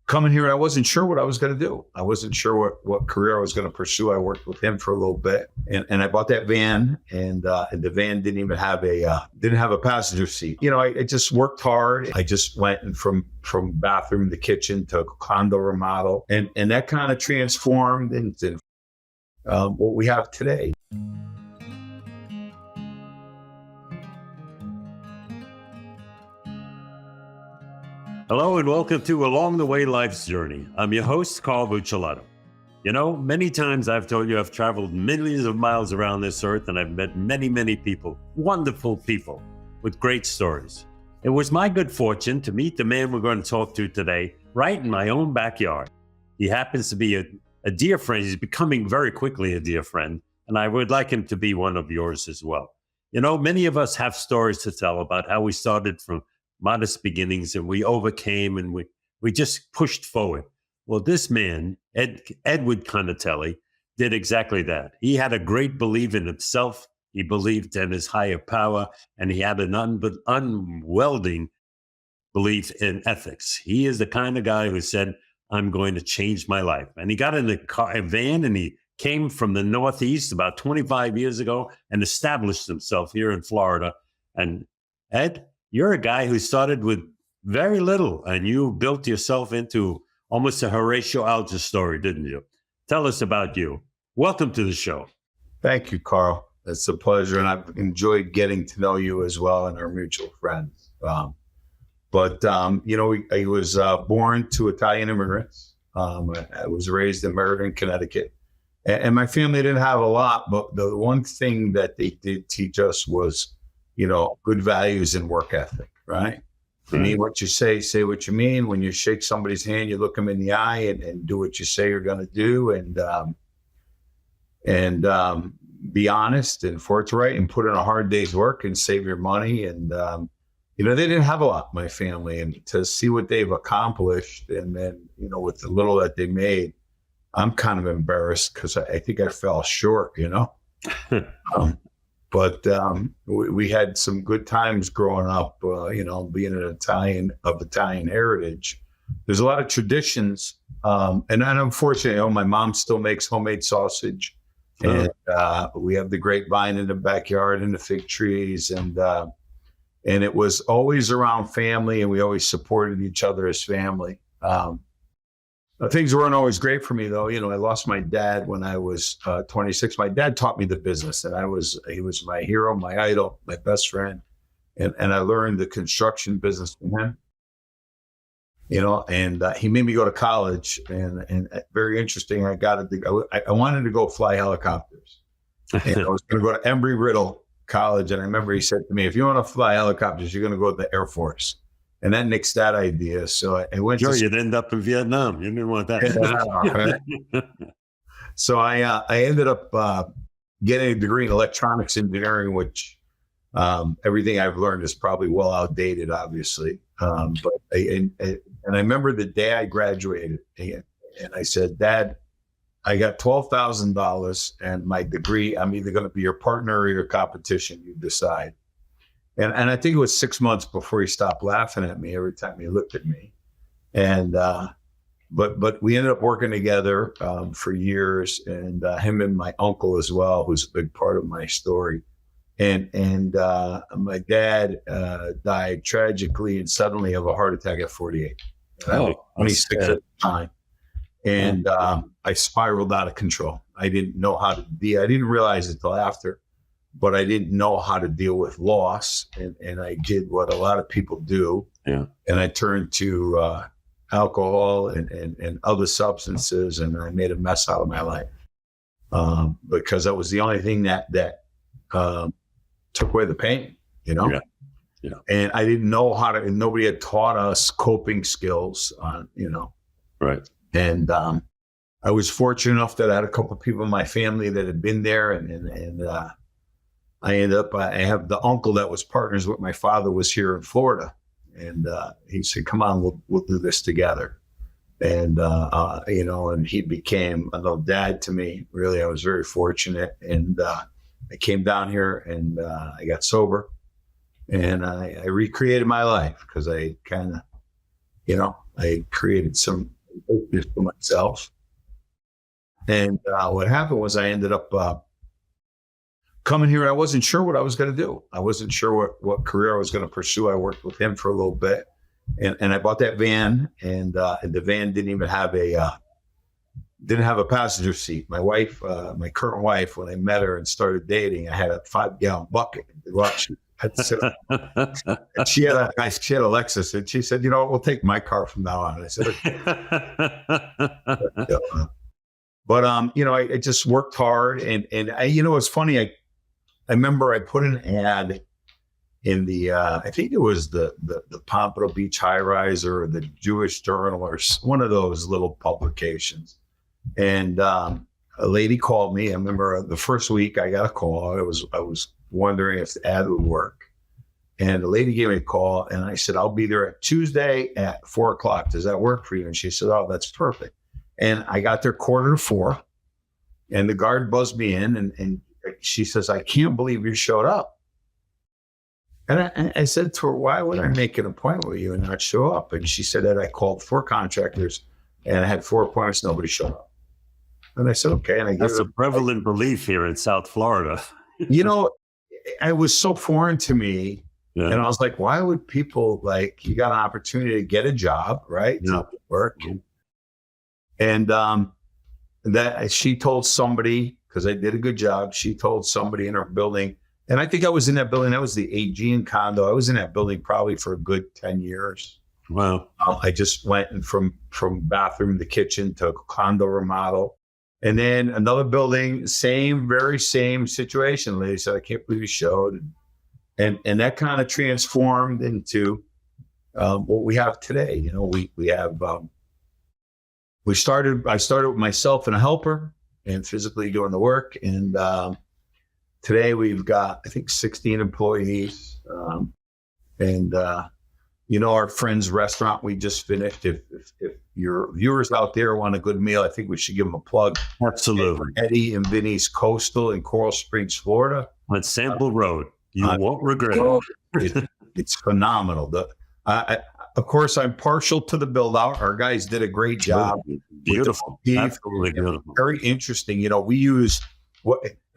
coming here, I wasn't sure what I was going to do. I wasn't sure what career I was going to pursue. I worked with him for a little bit, and I bought that van, and the van didn't even have a passenger seat. I just worked hard. I just went from bathroom to kitchen to condo remodel, and that kind of transformed into what we have today. Hello and welcome to Along the Way Life's Journey. I'm your host, Carl Buccellato. Many times I've told you I've traveled millions of miles around this earth and I've met many, many people, wonderful people with great stories. It was my good fortune to meet the man we're going to talk to today right in my own backyard. He happens to be a dear friend. He's becoming very quickly a dear friend, and I would like him to be one of yours as well. Many of us have stories to tell about how we started from modest beginnings and we overcame and we just pushed forward. Well, this man, Ed Cannatelli, did exactly that. He had a great belief in himself. He believed in his higher power, and he had an unwelding belief in ethics. He is the kind of guy who said, I'm going to change my life. And he got in a van and he came from the Northeast about 25 years ago and established himself here in Florida. And Ed, you're a guy who started with very little and you built yourself into almost a Horatio Alger story, didn't you? Tell us about you. Welcome to the show. Thank you, Carl. It's a pleasure. And I've enjoyed getting to know you as well and our mutual friends. I was born to Italian immigrants. I was raised in Meriden, Connecticut. And my family didn't have a lot, but the one thing that they did teach us was good values and work ethic, right? You mean what you say what you mean. When you shake somebody's hand, you look them in the eye and do what you say you're going to do, and be honest and forthright and put in a hard day's work and save your money. And, they didn't have a lot, my family, and to see what they've accomplished and then, with the little that they made, I'm kind of embarrassed because I think I fell short, But we had some good times growing up, being an Italian of Italian heritage. There's a lot of traditions. And unfortunately, my mom still makes homemade sausage. And we have the grapevine in the backyard and the fig trees. And it was always around family, and we always supported each other as family. Things weren't always great for me, though. I lost my dad when I was 26. My dad taught me the business, and he was my hero, my idol, my best friend. And I learned the construction business from him, and he made me go to college. And very interesting, I wanted to go fly helicopters. And I was going to go to Embry-Riddle College. And I remember he said to me, if you want to fly helicopters, you're going to go to the Air Force. And that nixed that idea. So I went. Sure, you'd end up in Vietnam. You didn't want that. Right? So I ended up getting a degree in electronics engineering, which everything I've learned is probably well outdated, obviously. But I remember the day I graduated, and I said, Dad, I got $12,000 and my degree. I'm either going to be your partner or your competition. You decide. And I think it was 6 months before he stopped laughing at me every time he looked at me. And but we ended up working together for years, and him and my uncle as well, who's a big part of my story. And my dad died tragically and suddenly of a heart attack at 48. I was 26 at the time. And I spiraled out of control. I didn't know how to be. I didn't realize it till after. But I didn't know how to deal with loss. And I did what a lot of people do. Yeah. And I turned to alcohol and other substances, and I made a mess out of my life because that was the only thing that took away the pain, Yeah. And I didn't know how to, and nobody had taught us coping skills Right. And I was fortunate enough that I had a couple of people in my family that had been there, and I ended up, I have the uncle that was partners with my father was here in Florida. And he said, come on, we'll do this together. And, and he became a dad to me. Really, I was very fortunate. And I came down here and I got sober. And I recreated my life because I kind of, I created some just for myself. And what happened was I ended up coming here. I wasn't sure what I was going to do. I wasn't sure what career I was going to pursue. I worked with him for a little bit, and I bought that van, and the van didn't even have a passenger seat. My wife, my current wife, when I met her and started dating, I had a 5-gallon bucket. And she had a Lexus, and she said, we'll take my car from now on. And I said, okay. But I just worked hard, and it's funny. I remember I put an ad in the I think it was the Pompano Beach High Rise or the Jewish Journal or one of those little publications, and a lady called me. I remember the first week I got a call. I was wondering if the ad would work, and the lady gave me a call, and I said, I'll be there at Tuesday at 4:00. Does that work for you? And she said, oh, that's perfect. And I got there 3:45, and the guard buzzed me in, and she says, I can't believe you showed up. And I said to her, why would I make an appointment with you and not show up? And she said that I called 4 contractors and I had 4 appointments, nobody showed up. And I said, okay. And that's a prevalent belief here in South Florida. It was so foreign to me. Yeah. And I was like, why would people, you got an opportunity to get a job, right? Yeah. To work. Mm-hmm. And that she told somebody, because I did a good job, she told somebody in her building, and I think I was in that building. That was the Aegean condo. I was in that building probably for a good 10 years. Wow. I just went from bathroom to kitchen to condo remodel. And then another building, very same situation. Lady said, I can't believe you showed. And that kind of transformed into what we have today. We have, I started with myself and a helper and physically doing the work. And today we've got, I think, 16 employees. Our friend's restaurant we just finished. If your viewers out there want a good meal, I think we should give them a plug. Absolutely. Eddie and Vinny's Coastal in Coral Springs, Florida. On Sample Road. You won't regret it. It's phenomenal. Of course, I'm partial to the build out. Our guys did a great job. Beautiful. Absolutely beautiful. Very interesting. We use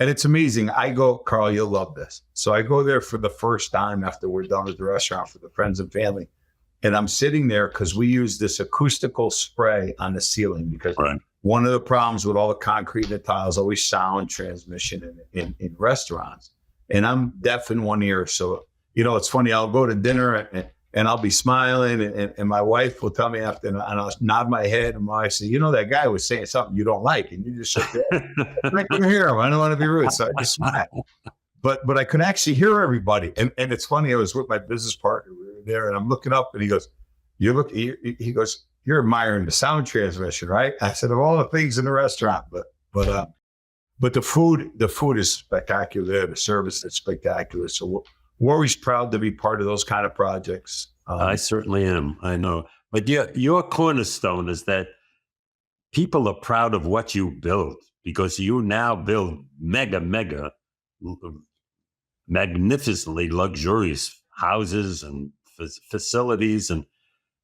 and it's amazing. I go, Carl, you'll love this. So I go there for the first time after we're done at the restaurant for the friends and family. And I'm sitting there because we use this acoustical spray on the ceiling because one of the problems with all the concrete and the tiles, always sound transmission in restaurants. And I'm deaf in one ear. So, it's funny. I'll go to dinner and I'll be smiling and my wife will tell me after, and I'll nod my head and I say, that guy was saying something you don't like. And you just sit there. I can hear him. I don't want to be rude. So I just smile. But I could actually hear everybody. And it's funny. I was with my business partner. We were there and I'm looking up and he goes, he goes, you're admiring the sound transmission, right? I said, of all the things in the restaurant, but the food is spectacular. The service is spectacular. So we're always proud to be part of those kind of projects. I certainly am. I know. But your cornerstone is that people are proud of what you build because you now build mega, magnificently luxurious houses and facilities and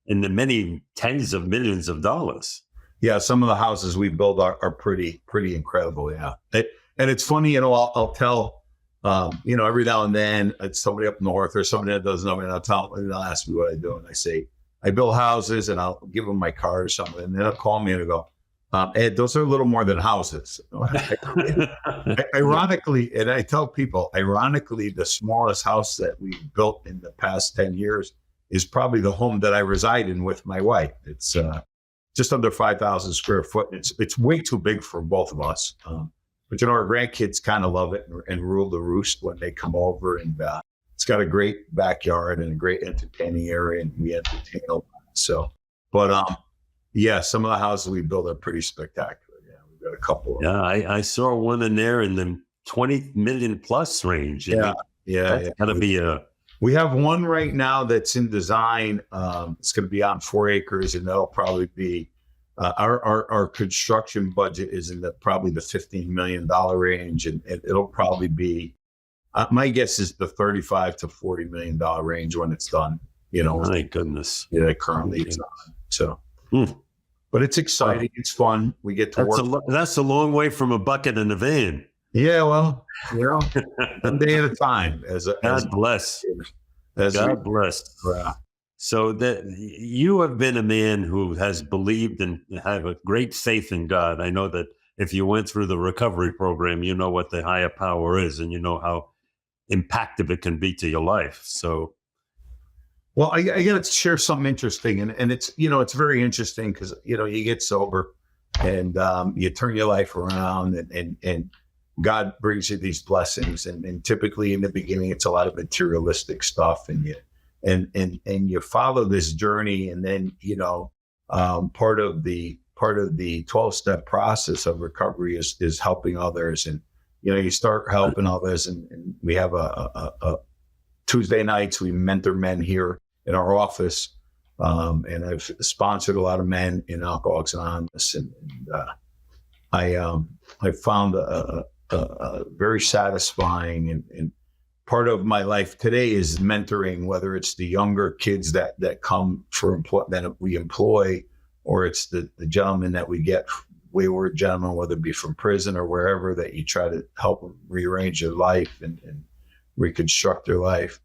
in the many tens of millions of dollars. Yeah, some of the houses we build are pretty incredible. Yeah, and it's funny. I'll tell. Every now and then it's somebody up north or somebody that doesn't know me, and they'll ask me what I do. And I say, I build houses and I'll give them my card or something. And then they'll call me and they'll go, Ed, those are a little more than houses. Ironically, and I tell people, the smallest house that we built in the past 10 years is probably the home that I reside in with my wife. It's just under 5,000 square foot. It's way too big for both of us. But our grandkids kind of love it and rule the roost when they come over. And it's got a great backyard and a great entertaining area, and we entertain a lot. So, but some of the houses we build are pretty spectacular. Yeah, we've got a couple. Yeah, I saw one in there in the 20 million plus range. Yeah. Gotta be We have one right now that's in design. It's going to be on 4 acres, and that'll probably be. Our construction budget is in probably the $15 million range, and it'll probably be, my guess is the $35 to $40 million range when it's done. My goodness. Yeah, currently it's on. So, but it's exciting. It's fun. We get to work. That's a long way from a bucket and a van. Yeah, well, one day at a time. God bless. God bless. So that you have been a man who has believed and have a great faith in God. I know that if you went through the recovery program, you know what the higher power is, and you know how impactful it can be to your life. So, well, I got to share something interesting, and it's it's very interesting because you get sober, and you turn your life around, and God brings you these blessings, and typically in the beginning it's a lot of materialistic stuff, and you follow this journey, and then part of the 12-step process of recovery is helping others, and you start helping others, and we have a Tuesday nights we mentor men here in our office, and I've sponsored a lot of men in Alcoholics Anonymous, and I found a very satisfying and part of my life today is mentoring, whether it's the younger kids that come that we employ, or it's the gentlemen that we get, wayward gentlemen, whether it be from prison or wherever, that you try to help them rearrange their life and reconstruct their life.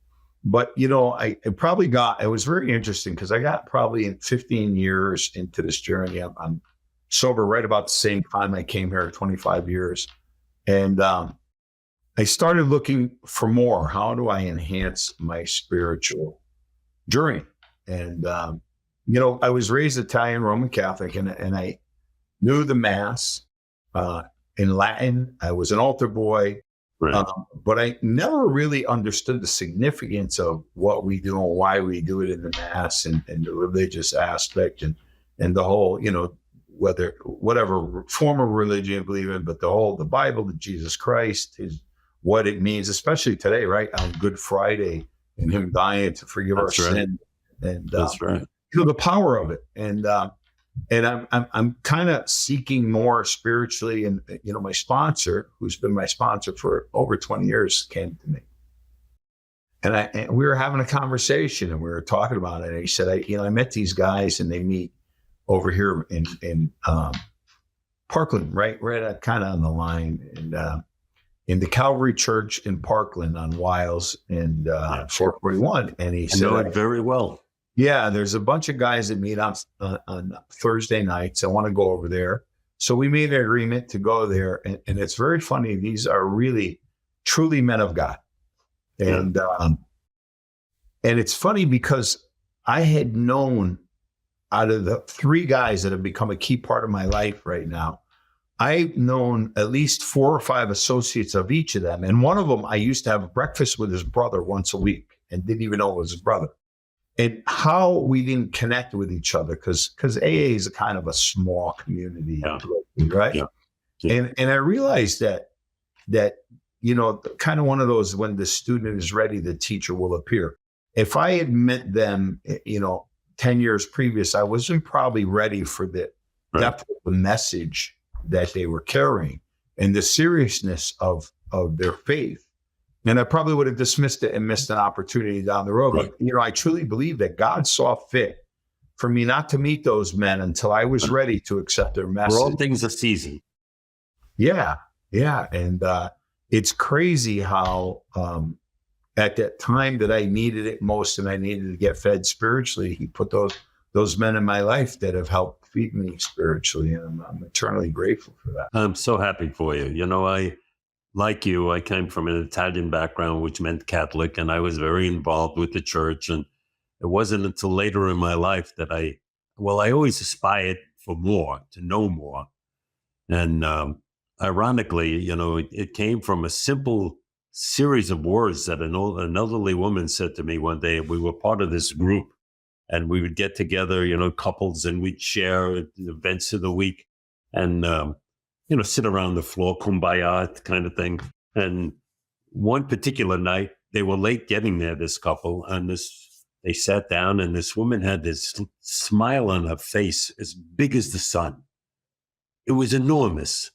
But it was very interesting because I got probably in 15 years into this journey. I'm sober right about the same time I came here, 25 years. And I started looking for more. How do I enhance my spiritual journey? And, I was raised Italian Roman Catholic, and I knew the Mass in Latin. I was an altar boy, right. But I never really understood the significance of what we do and why we do it in the Mass, and the religious aspect, and the whole, whatever form of religion you believe in, but the Bible, the Jesus Christ is what it means, especially today, right? On Good Friday, and him dying to forgive our sin. And that's right. The power of it. And I'm kind of seeking more spiritually. And, my sponsor, who's been my sponsor for over 20 years, came to me. And we were having a conversation, and we were talking about it. And he said, I met these guys, and they meet over here in Parkland, right at kind of on the line, and in the Calvary Church in Parkland on Wiles and 441. And he said, I know it very well. Yeah, there's a bunch of guys that meet on Thursday nights. I want to go over there. So we made an agreement to go there. And it's very funny. These are really, truly men of God. And it's funny because I had known, out of the 3 guys that have become a key part of my life right now, I've known at least 4 or 5 associates of each of them. And one of them, I used to have breakfast with his brother once a week and didn't even know it was his brother. And how we didn't connect with each other, because AA is a kind of a small community, right? Yeah. And I realized that kind of one of those, when the student is ready, the teacher will appear. If I had met them, 10 years previous, I wasn't probably ready for the depth of the message that they were carrying and the seriousness of their faith. And I probably would have dismissed it and missed an opportunity down the road. Right. But, I truly believe that God saw fit for me not to meet those men until I was ready to accept their message. For all things a season. Yeah. Yeah. And it's crazy how at that time that I needed it most and I needed to get fed spiritually, he put those men in my life that have helped feed me spiritually. And I'm eternally grateful for that. I'm so happy for you. Like you, I came from an Italian background, which meant Catholic, and I was very involved with the church. And it wasn't until later in my life that I always aspired for more, to know more. And ironically, it came from a simple series of words that an elderly woman said to me one day. We were part of this group, and we would get together, couples, and we'd share events of the week. And sit around the floor, kumbaya kind of thing. And one particular night, they were late getting there, this couple, and they sat down, and this woman had this smile on her face as big as the sun. It was enormous.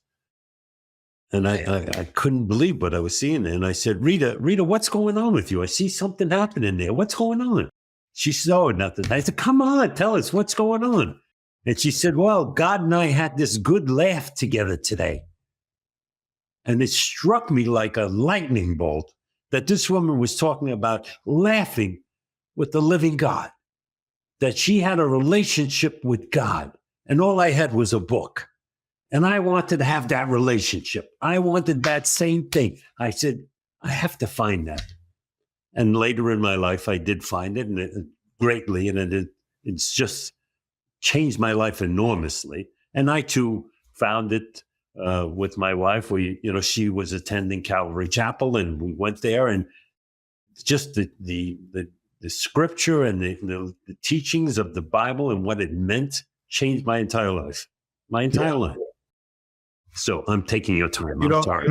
And I couldn't believe what I was seeing. And I said, Rita, what's going on with you? I see something happening there. What's going on? She said, oh, nothing. I said, come on, tell us what's going on. And she said, well, God and I had this good laugh together today. And it struck me like a lightning bolt that this woman was talking about laughing with the living God, that she had a relationship with God. And all I had was a book. And I wanted to have that relationship. I wanted that same thing. I said, I have to find that. And later in my life, I did find it, and greatly, and it's just changed my life enormously. And I too found it with my wife. She was attending Calvary Chapel, and we went there, and just the scripture and the teachings of the Bible and what it meant changed my entire life. Life. So I'm taking your time. I'm sorry.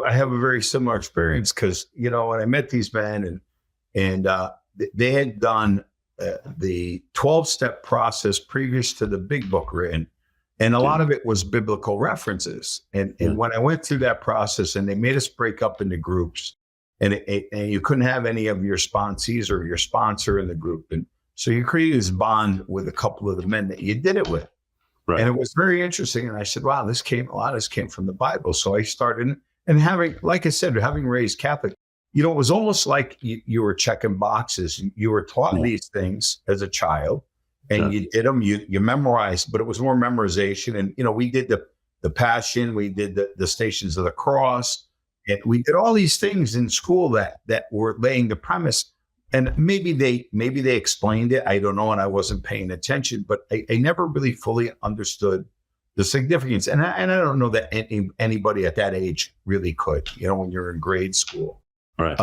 I have a very similar experience because, when I met these men and they had done the 12-step process previous to the big book written. And a lot of it was biblical references. And when I went through that process, and they made us break up into groups, and you couldn't have any of your sponsees or your sponsor in the group. And so you created this bond with a couple of the men that you did it with. Right. And it was very interesting. And I said, wow, a lot of this came from the Bible. So I started, and having raised Catholic, it was almost like you were checking boxes. You were taught these things as a child, and you did them, you memorized, but it was more memorization. And, we did the Passion, we did the Stations of the Cross, and we did all these things in school that were laying the premise. And maybe they explained it. I don't know. And I wasn't paying attention, but I never really fully understood the significance. And I don't know that anybody at that age really could, when you're in grade school. Right.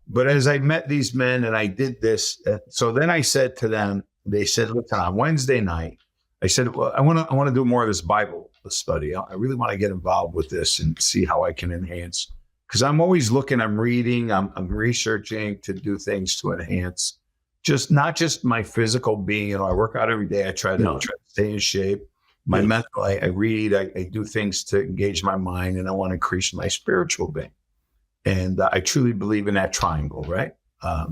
But as I met these men and I did this, so then I said to them, they said, look, on Wednesday night, I said, well, I want to do more of this Bible study. I really want to get involved with this and see how I can enhance. Because I'm always looking, I'm reading, I'm researching to do things to enhance not just my physical being. I work out every day. I try to stay in shape. My mental, I read, I do things to engage my mind, and I want to increase my spiritual being. And I truly believe in that triangle, right?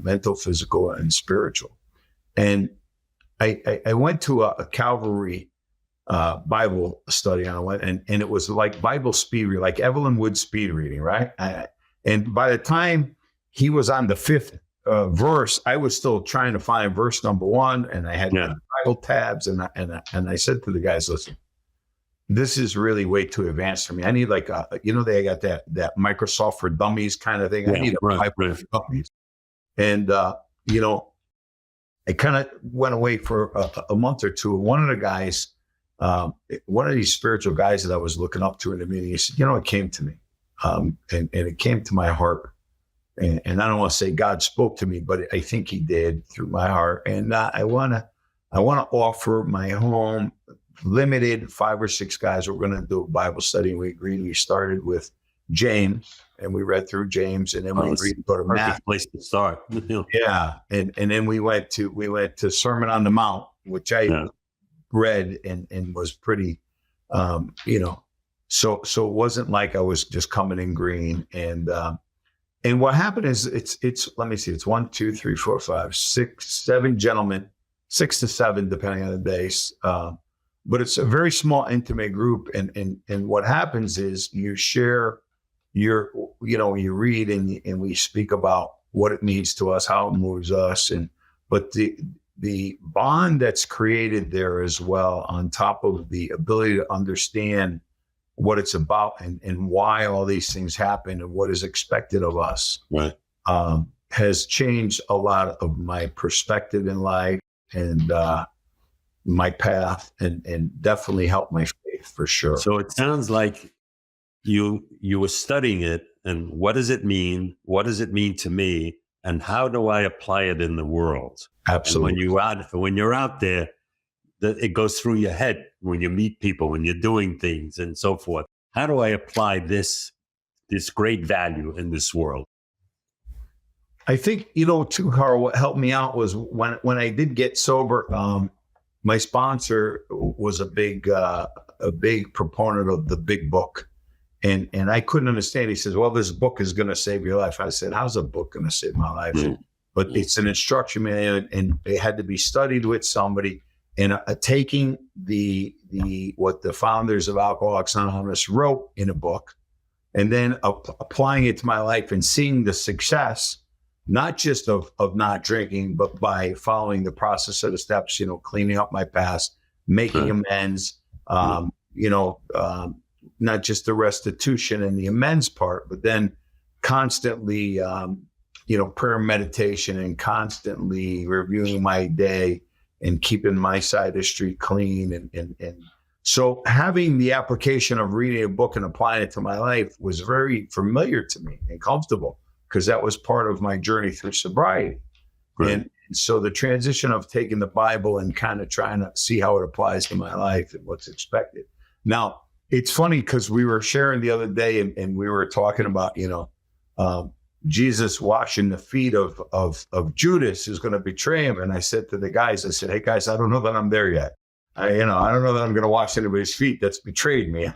Mental, physical, and spiritual. And I went to a Calvary Bible study on it, and it was like Bible speed reading, like Evelyn Wood speed reading, right? And by the time he was on the fifth verse, I was still trying to find verse number 1, and I had Bible tabs, and I said to the guys, listen, this is really way too advanced for me. I need they got that Microsoft for Dummies kind of thing. I need a Bible for Dummies. And I kind of went away for a month or two. One of the guys, one of these spiritual guys that I was looking up to in the meeting, he said, it came to me. And it came to my heart. And I don't want to say God spoke to me, but I think he did through my heart. And I want to offer my home, limited 5 or 6 guys. We're going to do a Bible study. And we agreed. We started with James, and we read through James, and then we agreed to go to Matthew. Perfect place to start. Yeah. And then we went to Sermon on the Mount, which I read and was pretty, so it wasn't like I was just coming in green. And what happened is it's let me see, it's 1, 2, 3, 4, 5, 6, 7 gentlemen, 6 to 7, depending on the days. But it's a very small, intimate group. And what happens is you share you read and we speak about what it means to us, how it moves us. But the bond that's created there as well, on top of the ability to understand what it's about and why all these things happen and what is expected of us, right, has changed a lot of my perspective in life and my path, and definitely helped my faith for sure. So it sounds like you were studying it, and what does it mean? What does it mean to me? And how do I apply it in the world? Absolutely. And when you're out there, it goes through your head when you meet people, when you're doing things and so forth. How do I apply this great value in this world? I think, too, Carl, what helped me out was when I did get sober, my sponsor was a big proponent of the big book. And I couldn't understand. He says, well, this book is going to save your life. I said, how's a book going to save my life? Mm-hmm. But it's an instruction manual, and it had to be studied with somebody. and taking the what the founders of Alcoholics Anonymous wrote in a book, and then applying it to my life and seeing the success, not just of not drinking, but by following the process of the steps, cleaning up my past, making amends, not just the restitution and the amends part, but then constantly, prayer and meditation, and constantly reviewing my day and keeping my side of the street clean. And so having the application of reading a book and applying it to my life was very familiar to me and comfortable, because that was part of my journey through sobriety. Right. And so the transition of taking the Bible and kind of trying to see how it applies to my life and what's expected. Now, it's funny because we were sharing the other day and we were talking about, Jesus washing the feet of Judas, who's going to betray him. And I said to the guys, hey guys, I don't know that I'm there yet. I don't know that I'm going to wash anybody's feet that's betrayed me.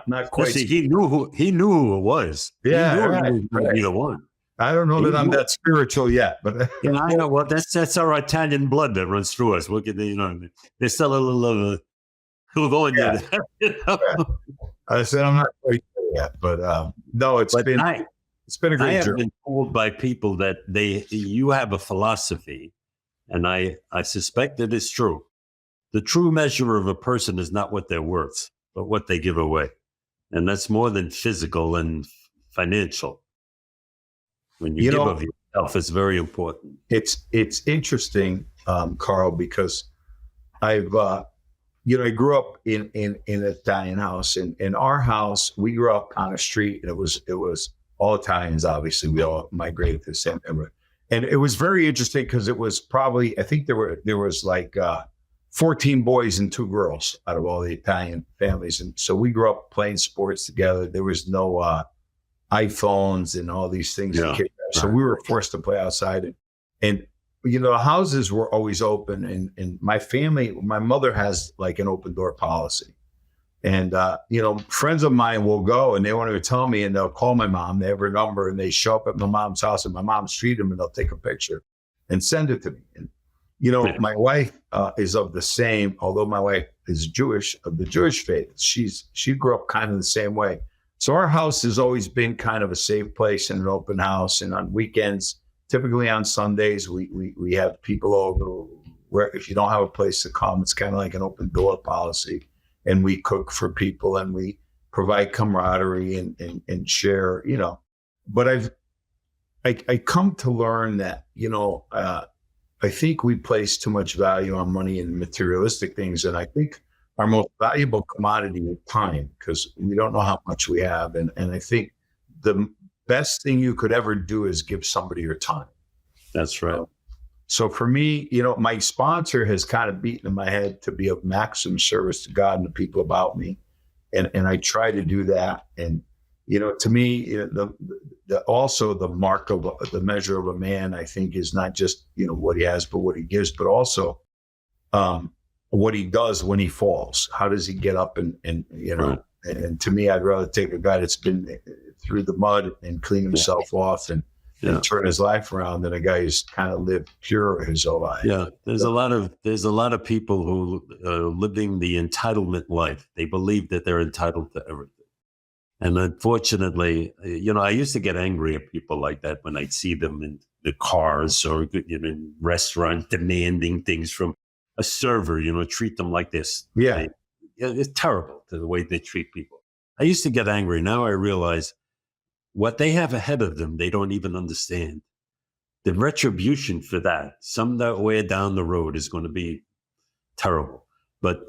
Not quite. See, he knew who it was. Yeah, he knew right, he was going to be the one. I don't know that I'm that spiritual yet, but and I know. Well, that's our Italian blood that runs through us. Look at there's still a little going there. I said I'm not quite there yet, but no, it's been a great journey. I have been told by people that you have a philosophy, and I suspect that it's true. The true measure of a person is not what they're worth, but what they give away. And that's more than physical and financial. When you give of yourself, it's very important. It's interesting, Carl, because I grew up in an Italian house. And in our house, we grew up on a street, and it was all Italians, obviously. We all migrated to the same area. And it was very interesting because it was probably, I think there was like 14 boys and 2 girls out of all the Italian families. And so we grew up playing sports together. There was no iPhones and all these things. Yeah. So we were forced to play outside. And the houses were always open. And my family, my mother has like an open door policy. And, friends of mine will go and they want to tell me, and they'll call my mom. They have her number, and they show up at my mom's house, and my mom's treat them, and they'll take a picture and send it to me. And, my wife is of the same, although my wife is Jewish, of the Jewish faith. She grew up kind of the same way. So our house has always been kind of a safe place and an open house. And on weekends, typically on Sundays, we have people over where if you don't have a place to come, it's kind of like an open door policy. And we cook for people and we provide camaraderie and share, But I come to learn that, I think we place too much value on money and materialistic things. And I think our most valuable commodity is time, because we don't know how much we have. And I think the best thing you could ever do is give somebody your time. That's right. So for me, my sponsor has kind of beaten in my head to be of maximum service to God and the people about me. And I try to do that. And, to me, also the mark of the measure of a man, I think, is not just, what he has, but what he gives, but also what he does when he falls. How does he get up and Right. And to me, I'd rather take a guy that's been through the mud and clean himself off and turn his life around than a guy who's kind of lived pure his whole life. Yeah, there's a lot of people who are living the entitlement life. They believe that they're entitled to everything. And unfortunately, I used to get angry at people like that when I'd see them in the cars or in restaurants demanding things from a server, treat them like this. Yeah. It's terrible the way they treat people. I used to get angry. Now I realize what they have ahead of them, they don't even understand. The retribution for that, somewhere down the road, is going to be terrible. But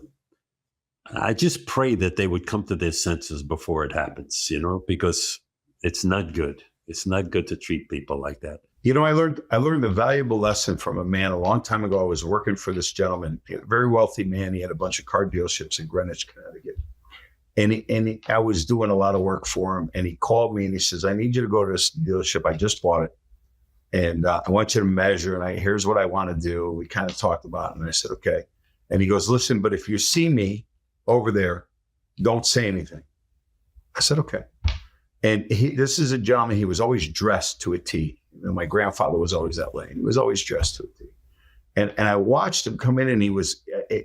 I just pray that they would come to their senses before it happens, because it's not good. It's not good to treat people like that. I learned a valuable lesson from a man a long time ago. I was working for this gentleman, a very wealthy man. He had a bunch of car dealerships in Greenwich, Connecticut. And I was doing a lot of work for him. And he called me and he says, I need you to go to this dealership. I just bought it. And I want you to measure. And here's what I want to do. We kind of talked about it. And I said, okay. And he goes, listen, but if you see me over there, don't say anything. I said, okay. And this is a gentleman, he was always dressed to a T. My grandfather was always that way. He was always dressed to a T. And I watched him come in, and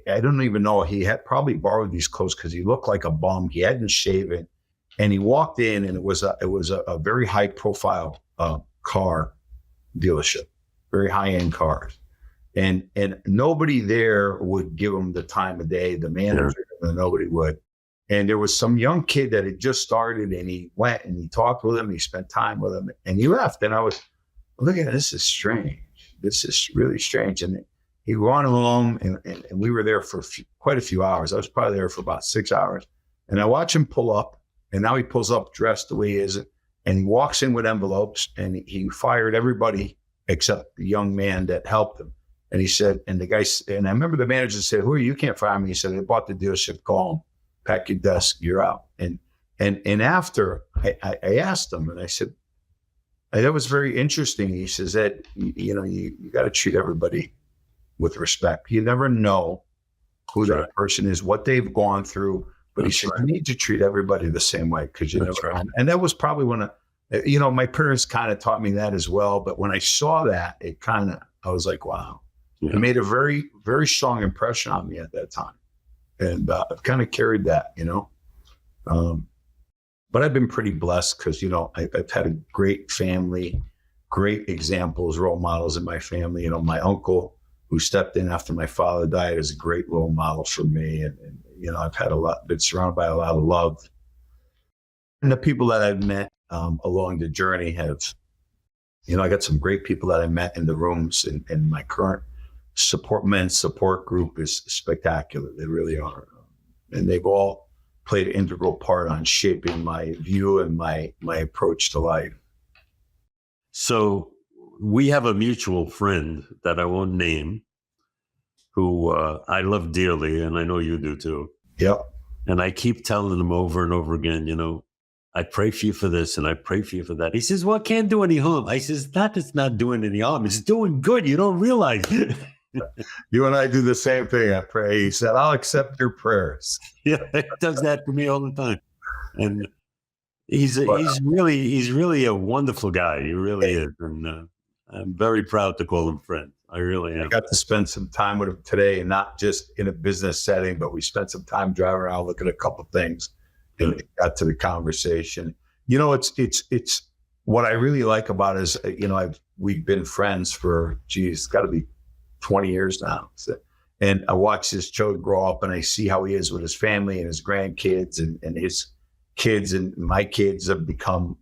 I don't even know, he had probably borrowed these clothes because he looked like a bum. He hadn't shaven, and he walked in, and it was a very high profile car dealership, very high end cars. And nobody there would give him the time of day, the manager, nobody would. And there was some young kid that had just started, and he went and he talked with him, he spent time with him, and he left. And I was looking at this is strange. This is really strange. And he ran home, and we were there for quite a few hours. I was probably there for about 6 hours. And I watch him pull up, and now he pulls up dressed the way he is, and he walks in with envelopes, and he fired everybody except the young man that helped him. And he said, and the guy, and I remember the manager said, "Who are you? You can't fire me." He said, "I bought the dealership, call him, pack your desk, you're out." And after I asked him, and I said, that was very interesting. He says, "Ed, you got to treat everybody with respect. You never know who that person is, what they've gone through." But he said, "You need to treat everybody the same way, because you never know." And that was probably when my parents kind of taught me that as well. But when I saw that, I was like, wow. Yeah. It made a very, very strong impression on me at that time. And I've kind of carried that, but I've been pretty blessed because, I've had a great family, great examples, role models in my family. My uncle, who stepped in after my father died, is a great role model for me. And I've had been surrounded by a lot of love. And the people that I've met along the journey have, I got some great people that I met in the rooms, and my current men's support group is spectacular. They really are. And they've all played an integral part on shaping my view and my approach to life. So we have a mutual friend that I won't name, who I love dearly, and I know you do too. Yep. And I keep telling him over and over again, I pray for you for this, and I pray for you for that. He says, "Well, it can't do any harm." I says, "It's not doing any harm. It's doing good. You don't realize it." You and I do the same thing. I pray. He said, "I'll accept your prayers." Yeah, he does that for me all the time. And he's really a wonderful guy. He really is. And I'm very proud to call him friend. I really am. I got to spend some time with him today, and not just in a business setting, but we spent some time driving around looking at a couple of things, and it got to the conversation. It's what I really like about it is, we've been friends for, it's got to be 20 years now. And I watch this child grow up, and I see how he is with his family and his grandkids and his kids, and my kids have become,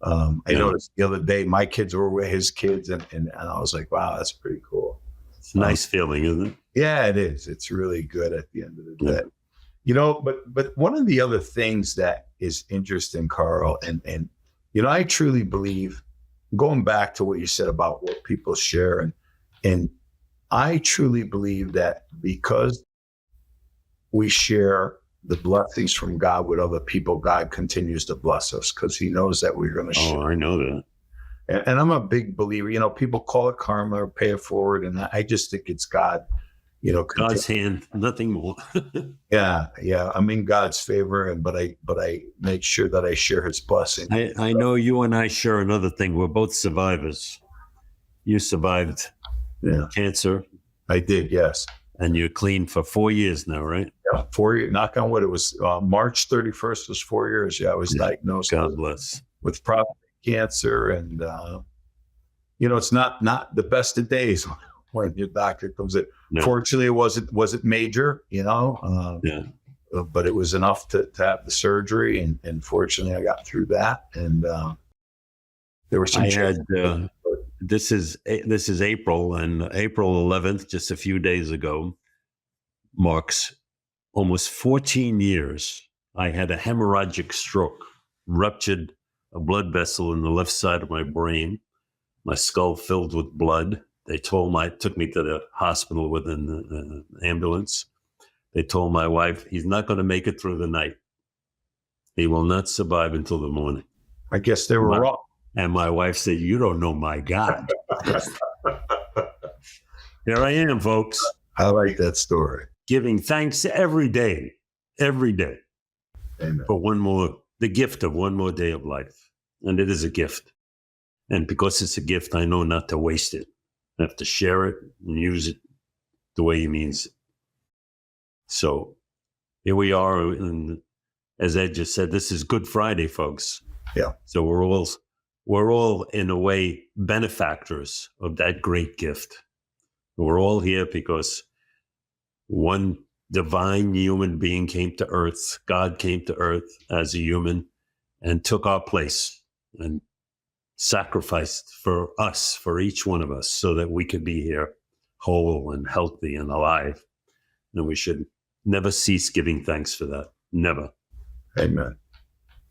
I noticed the other day, my kids were with his kids, and I was like, wow, that's pretty cool. It's a nice feeling, isn't it? Yeah, it is. It's really good at the end of the day. But one of the other things that is interesting, Carl, and I truly believe, going back to what you said about what people share, and I truly believe that because we share the blessings from God with other people, God continues to bless us, because he knows that we're going to share. Oh, I know that. And I'm a big believer. People call it karma or pay it forward, and I just think it's God. God's hand, nothing more. Yeah. I'm in God's favor, but I make sure that I share his blessing. I know you and I share another thing. We're both survivors. You survived cancer. I did, yes. And you're clean for 4 years now, right? Yeah, 4 years. Knock on wood. It was March 31st was 4 years. Yeah, I was diagnosed. God bless. With prostate cancer, and it's not the best of days when your doctor comes in. No. Fortunately, it wasn't major, but it was enough to have the surgery, and fortunately, I got through that. And there were some. This is April, and April 11th, just a few days ago, marks almost 14 years. I had a hemorrhagic stroke, ruptured a blood vessel in the left side of my brain, my skull filled with blood. They took me to the hospital with an ambulance. They told my wife, he's not going to make it through the night. He will not survive until the morning. I guess they were wrong. And my wife said, "You don't know my God." Here I am, folks. I like that story. Giving thanks every day. Amen. For the gift of one more day of life. And it is a gift. And because it's a gift, I know not to waste it. have to share it and use it the way he means it. So here we are. And as Ed just said, this is Good Friday, folks. Yeah. So we're all in a way benefactors of that great gift. We're all here because one divine human being came to earth. God came to earth as a human and took our place and sacrificed for us, for each one of us, so that we could be here whole and healthy and alive. And we should never cease giving thanks for that. Never. Amen.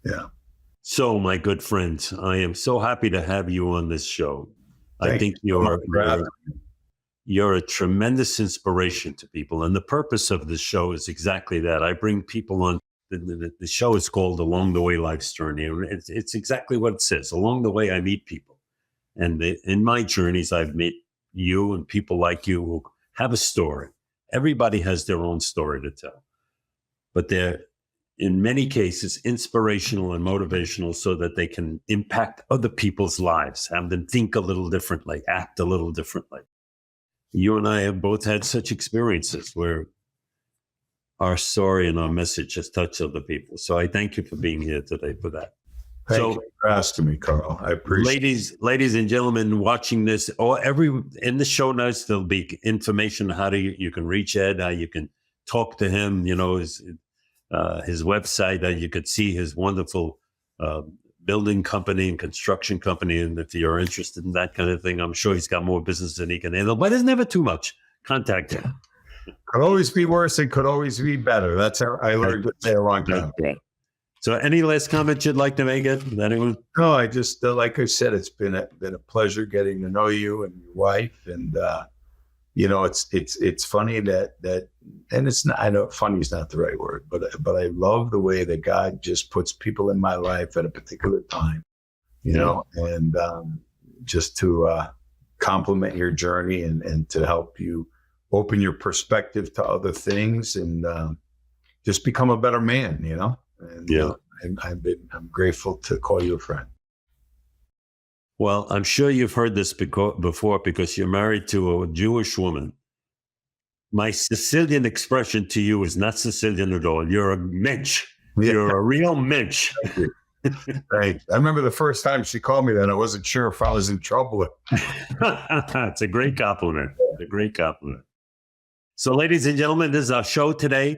Yeah. So, my good friends, I am so happy to have you on this show. I think you're a tremendous inspiration to people. And the purpose of this show is exactly that. I bring people on. The show is called Along the Way Life's Journey. And it's exactly what it says. Along the way, I meet people. And in my journeys, I've met you and people like you who have a story. Everybody has their own story to tell. But they're, in many cases, inspirational and motivational so that they can impact other people's lives, have them think a little differently, act a little differently. You and I have both had such experiences where our story and our message has touched other people. So I thank you for being here today for that. Thank you for asking me, Carl. I appreciate it. Ladies and gentlemen watching this, in the show notes, there'll be information on how you can reach Ed, how you can talk to him, his website, you could see his wonderful building company and construction company. And if you're interested in that kind of thing, I'm sure he's got more business than he can handle, but there's never too much. Contact him. Could always be worse. It could always be better. That's how I learned to say a long time. So any last comments you'd like to make, Ed? Anyone? No, I just, like I said, it's been a pleasure getting to know you and your wife. And, it's funny that, and it's not, I know funny is not the right word, but I love the way that God just puts people in my life at a particular time, and just to complement your journey and to help you open your perspective to other things and just become a better man, And I'm grateful to call you a friend. Well, I'm sure you've heard this before because you're married to a Jewish woman. My Sicilian expression to you is not Sicilian at all. You're a mensch. Yeah. You're a real mensch. Right. I remember the first time she called me that I wasn't sure if I was in trouble. It's a great compliment. It's a great compliment. So, ladies and gentlemen, this is our show today.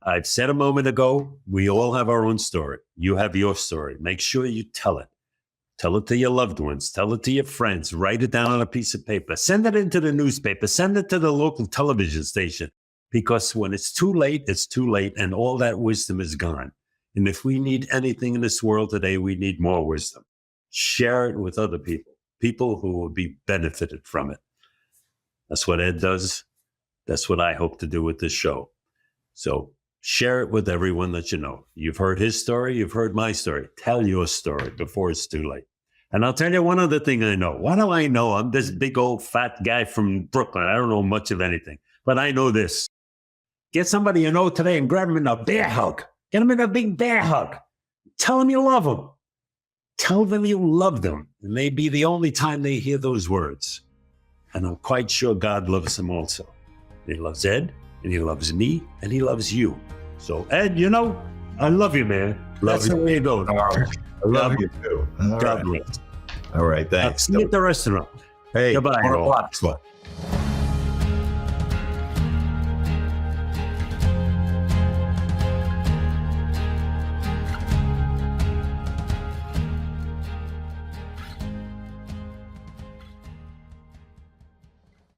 I've said a moment ago, we all have our own story. You have your story. Make sure you tell it. Tell it to your loved ones. Tell it to your friends. Write it down on a piece of paper. Send it into the newspaper. Send it to the local television station. Because when it's too late, and all that wisdom is gone. And if we need anything in this world today, we need more wisdom. Share it with other people who will be benefited from it. That's what Ed does. That's what I hope to do with this show. So share it with everyone that you know. You've heard his story. You've heard my story. Tell your story before it's too late. And I'll tell you one other thing I know. What do I know? I'm this big old fat guy from Brooklyn. I don't know much of anything, but I know this. Get somebody you know today and grab them in a bear hug. Get them in a big bear hug. Tell them you love them. Tell them you love them. It may be the only time they hear those words. And I'm quite sure God loves them also. He loves Ed, and he loves me, and he loves you. So, Ed, I love you, man. That's the way it goes. All right. I love you too. God bless. All right. Thanks. See you at the restaurant. Hey, goodbye.